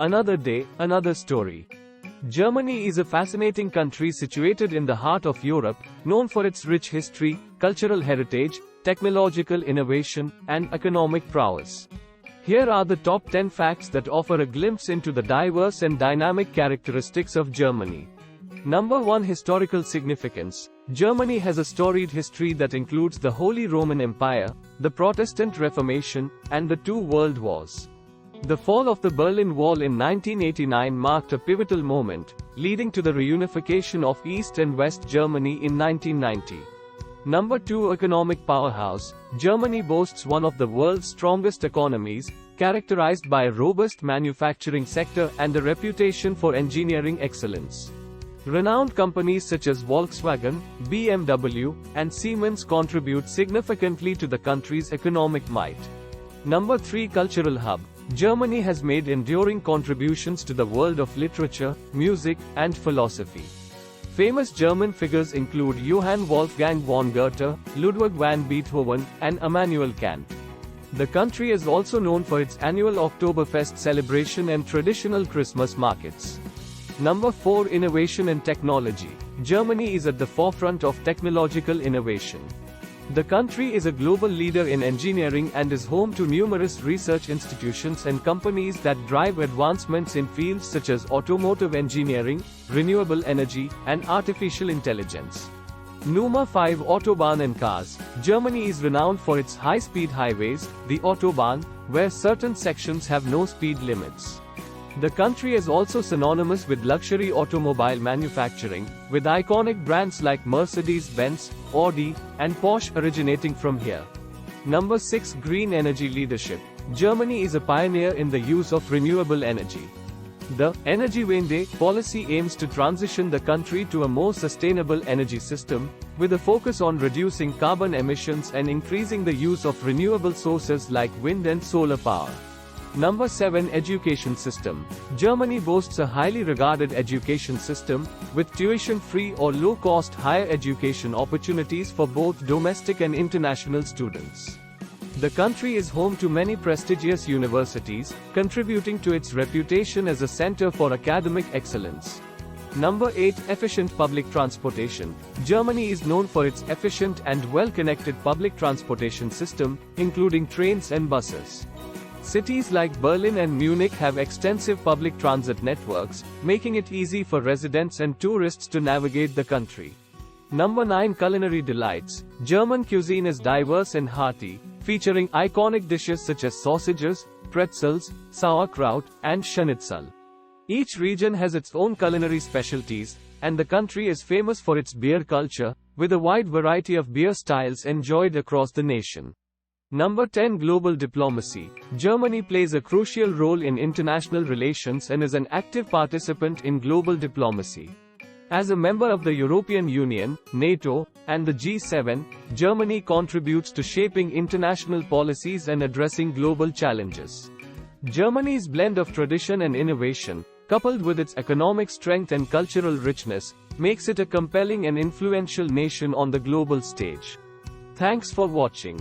Another day, another story. Germany is a fascinating country situated in the heart of Europe, known for its rich history, cultural heritage, technological innovation, and economic prowess. Here are the top 10 facts that offer a glimpse into the diverse and dynamic characteristics of Germany. Number 1. Historical significance. Germany has a storied history that includes the Holy Roman Empire, the Protestant Reformation, and the two world wars. The fall of the Berlin Wall in 1989 marked a pivotal moment, leading to the reunification of East and West Germany in 1990. Number 2. Economic powerhouse. Germany boasts one of the world's strongest economies, characterized by a robust manufacturing sector and a reputation for engineering excellence. Renowned companies such as Volkswagen, BMW, and Siemens contribute significantly to the country's economic might. Number 3. Cultural hub. Germany has made enduring contributions to the world of literature, music, and philosophy. Famous German figures include Johann Wolfgang von Goethe, Ludwig van Beethoven, and Immanuel Kant. The country is also known for its annual Oktoberfest celebration and traditional Christmas markets. Number 4. Innovation and technology. Germany is at the forefront of technological innovation. The country is a global leader in engineering and is home to numerous research institutions and companies that drive advancements in fields such as automotive engineering, renewable energy, and artificial intelligence. Number 5. Autobahn and Cars. Germany is renowned for its high-speed highways, the Autobahn, where certain sections have no speed limits. The country is also synonymous with luxury automobile manufacturing, with iconic brands like Mercedes-Benz, Audi, and Porsche originating from here. Number 6. Green energy leadership. Germany is a pioneer in the use of renewable energy. The Energiewende policy aims to transition the country to a more sustainable energy system, with a focus on reducing carbon emissions and increasing the use of renewable sources like wind and solar power. Number 7. Education system. Germany boasts a highly regarded education system, with tuition-free or low-cost higher education opportunities for both domestic and international students. The country is home to many prestigious universities, contributing to its reputation as a center for academic excellence. Number 8. Efficient public transportation. Germany is known for its efficient and well-connected public transportation system, including trains and buses. Cities like Berlin and Munich have extensive public transit networks, making it easy for residents and tourists to navigate the country. Number 9. Culinary Delights. German cuisine is diverse and hearty, featuring iconic dishes such as sausages, pretzels, sauerkraut, and schnitzel. Each region has its own culinary specialties, and the country is famous for its beer culture, with a wide variety of beer styles enjoyed across the nation. Number 10. Global diplomacy. Germany plays a crucial role in international relations and is an active participant in global diplomacy. As a member of the European Union, NATO, and the G7, Germany contributes to shaping international policies and addressing global challenges. Germany's blend of tradition and innovation, coupled with its economic strength and cultural richness, makes it a compelling and influential nation on the global stage. Thanks for watching.